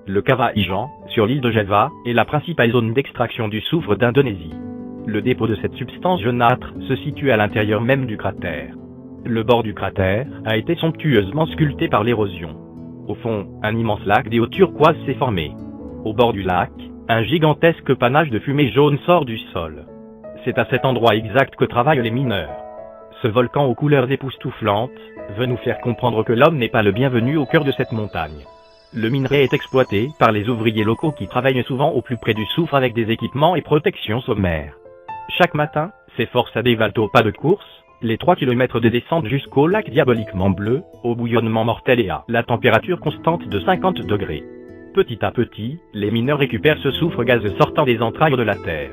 Le Cavahijan, sur l'île de Java, est la principale zone d'extraction du soufre d'Indonésie. Le dépôt de cette substance jaunâtre se situe à l'intérieur même du cratère. Le bord du cratère a été somptueusement sculpté par l'érosion. Au fond, un immense lac des eaux turquoises s'est formé. Au bord du lac, un gigantesque panache de fumée jaune sort du sol. C'est à cet endroit exact que travaillent les mineurs. Ce volcan aux couleurs époustouflantes veut nous faire comprendre que l'homme n'est pas le bienvenu au cœur de cette montagne. Le minerai est exploité par les ouvriers locaux qui travaillent souvent au plus près du soufre avec des équipements et protections sommaires. Chaque matin, ces forces dévalent au pas de course les 3 km de descente jusqu'au lac diaboliquement bleu, au bouillonnement mortel et à la température constante de 50 degrés. Petit à petit, les mineurs récupèrent ce soufre gazeux sortant des entrailles de la terre.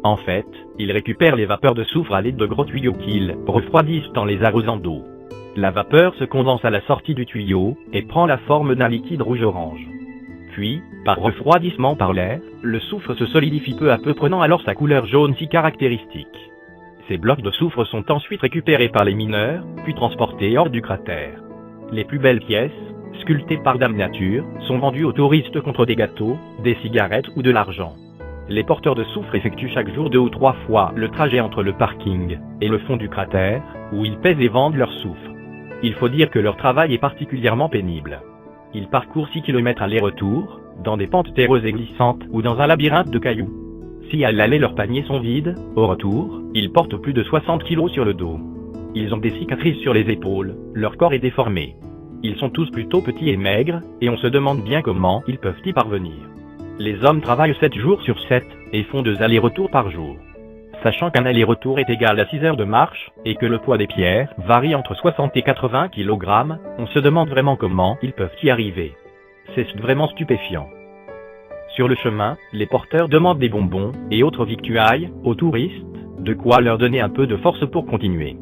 En fait, ils récupèrent les vapeurs de soufre à l'aide de gros tuyaux qu'ils refroidissent en les arrosant d'eau. La vapeur se condense à la sortie du tuyau et prend la forme d'un liquide rouge-orange. Puis, par refroidissement par l'air, le soufre se solidifie peu à peu prenant alors sa couleur jaune si caractéristique. Ces blocs de soufre sont ensuite récupérés par les mineurs, puis transportés hors du cratère. Les plus belles pièces, sculptées par Dame Nature, sont vendues aux touristes contre des gâteaux, des cigarettes ou de l'argent. Les porteurs de soufre effectuent chaque jour 2 ou 3 fois le trajet entre le parking et le fond du cratère, où ils pèsent et vendent leur soufre. Il faut dire que leur travail est particulièrement pénible. Ils parcourent 6 km aller-retour, dans des pentes terreuses et glissantes ou dans un labyrinthe de cailloux. Si à l'aller leurs paniers sont vides, au retour, ils portent plus de 60 kg sur le dos. Ils ont des cicatrices sur les épaules, leur corps est déformé. Ils sont tous plutôt petits et maigres, et on se demande bien comment ils peuvent y parvenir. Les hommes travaillent 7 jours sur 7, et font 2 allers-retours par jour. Sachant qu'un aller-retour est égal à 6 heures de marche, et que le poids des pierres varie entre 60 et 80 kg, on se demande vraiment comment ils peuvent y arriver. C'est vraiment stupéfiant. Sur le chemin, les porteurs demandent des bonbons et autres victuailles aux touristes, de quoi leur donner un peu de force pour continuer.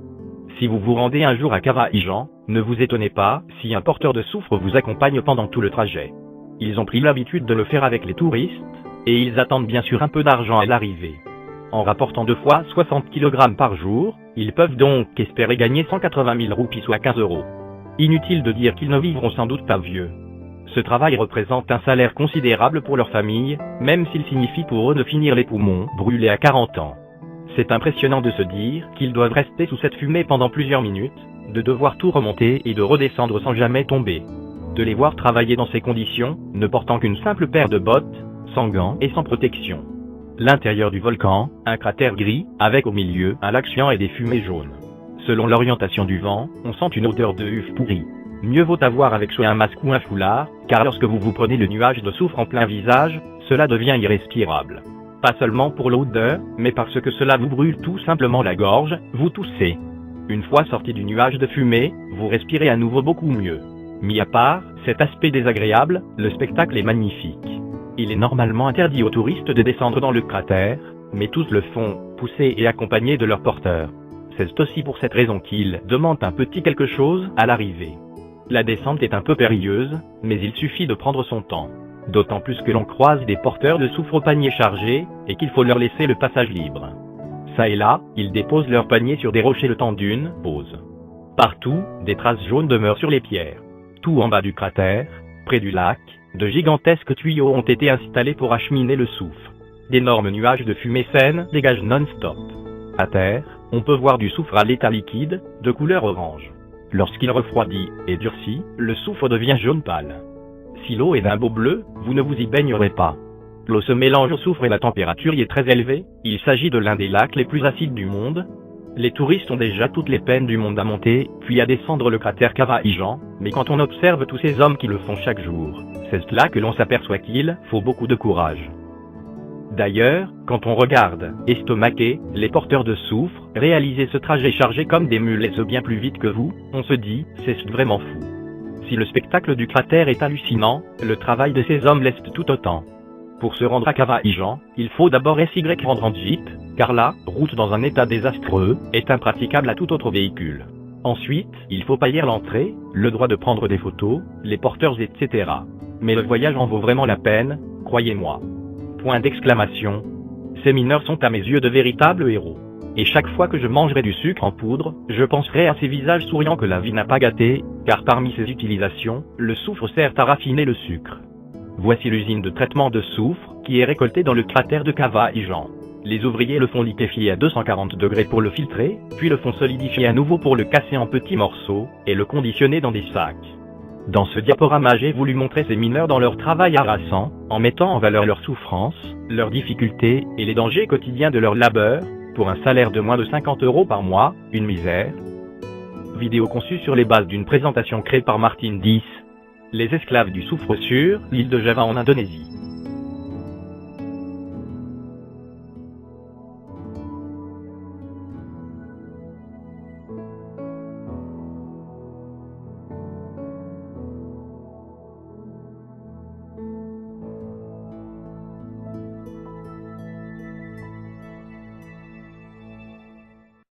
Si vous vous rendez un jour à Cavahijan, ne vous étonnez pas si un porteur de soufre vous accompagne pendant tout le trajet. Ils ont pris l'habitude de le faire avec les touristes, et ils attendent bien sûr un peu d'argent à l'arrivée. En rapportant 2 fois 60 kg par jour, ils peuvent donc espérer gagner 180 000 roupies soit 15 €. Inutile de dire qu'ils ne vivront sans doute pas vieux. Ce travail représente un salaire considérable pour leur famille, même s'il signifie pour eux de finir les poumons brûlés à 40 ans. C'est impressionnant de se dire qu'ils doivent rester sous cette fumée pendant plusieurs minutes, de devoir tout remonter et de redescendre sans jamais tomber. De les voir travailler dans ces conditions, ne portant qu'une simple paire de bottes, sans gants et sans protection. L'intérieur du volcan, un cratère gris, avec au milieu un lac géant et des fumées jaunes. Selon l'orientation du vent, on sent une odeur de huffe pourrie. Mieux vaut avoir avec soi un masque ou un foulard, car lorsque vous vous prenez le nuage de soufre en plein visage, cela devient irrespirable. Pas seulement pour l'odeur, mais parce que cela vous brûle tout simplement la gorge, vous toussez. Une fois sorti du nuage de fumée, vous respirez à nouveau beaucoup mieux. Mis à part cet aspect désagréable, le spectacle est magnifique. Il est normalement interdit aux touristes de descendre dans le cratère, mais tous le font, poussés et accompagnés de leurs porteurs. C'est aussi pour cette raison qu'ils demandent un petit quelque chose à l'arrivée. La descente est un peu périlleuse, mais il suffit de prendre son temps. D'autant plus que l'on croise des porteurs de soufre au panier chargé, et qu'il faut leur laisser le passage libre. Ça et là, ils déposent leurs paniers sur des rochers le temps d'une pause. Partout, des traces jaunes demeurent sur les pierres. Tout en bas du cratère, près du lac, de gigantesques tuyaux ont été installés pour acheminer le soufre. D'énormes nuages de fumée saine dégagent non-stop. À terre, on peut voir du soufre à l'état liquide, de couleur orange. Lorsqu'il refroidit et durcit, le soufre devient jaune pâle. Si l'eau est d'un beau bleu, vous ne vous y baignerez pas. L'eau se mélange au soufre et la température y est très élevée, il s'agit de l'un des lacs les plus acides du monde. Les touristes ont déjà toutes les peines du monde à monter, puis à descendre le cratère Cavahijan, mais quand on observe tous ces hommes qui le font chaque jour, c'est là que l'on s'aperçoit qu'il faut beaucoup de courage. D'ailleurs, quand on regarde, estomaqué, les porteurs de soufre, réaliser ce trajet chargé comme des mules et ce bien plus vite que vous, on se dit, c'est vraiment fou. Si le spectacle du cratère est hallucinant, le travail de ces hommes l'est tout autant. Pour se rendre à Cavahijan, il faut d'abord rendre en jeep, car la route dans un état désastreux est impraticable à tout autre véhicule. Ensuite, il faut payer l'entrée, le droit de prendre des photos, les porteurs etc. Mais le voyage en vaut vraiment la peine, croyez-moi. Point d'exclamation. Ces mineurs sont à mes yeux de véritables héros. Et chaque fois que je mangerai du sucre en poudre, je penserai à ces visages souriants que la vie n'a pas gâtés, car parmi ces utilisations, le soufre sert à raffiner le sucre. Voici l'usine de traitement de soufre, qui est récoltée dans le cratère de Cava-Ijan. Les ouvriers le font liquéfier à 240 degrés pour le filtrer, puis le font solidifier à nouveau pour le casser en petits morceaux, et le conditionner dans des sacs. Dans ce diaporama, j'ai voulu montrer ces mineurs dans leur travail harassant, en mettant en valeur leurs souffrances, leurs difficultés, et les dangers quotidiens de leur labeur, pour un salaire de moins de 50 € par mois, une misère. Vidéo conçue sur les bases d'une présentation créée par Martin 10. Les esclaves du soufre sur l'île de Java en Indonésie.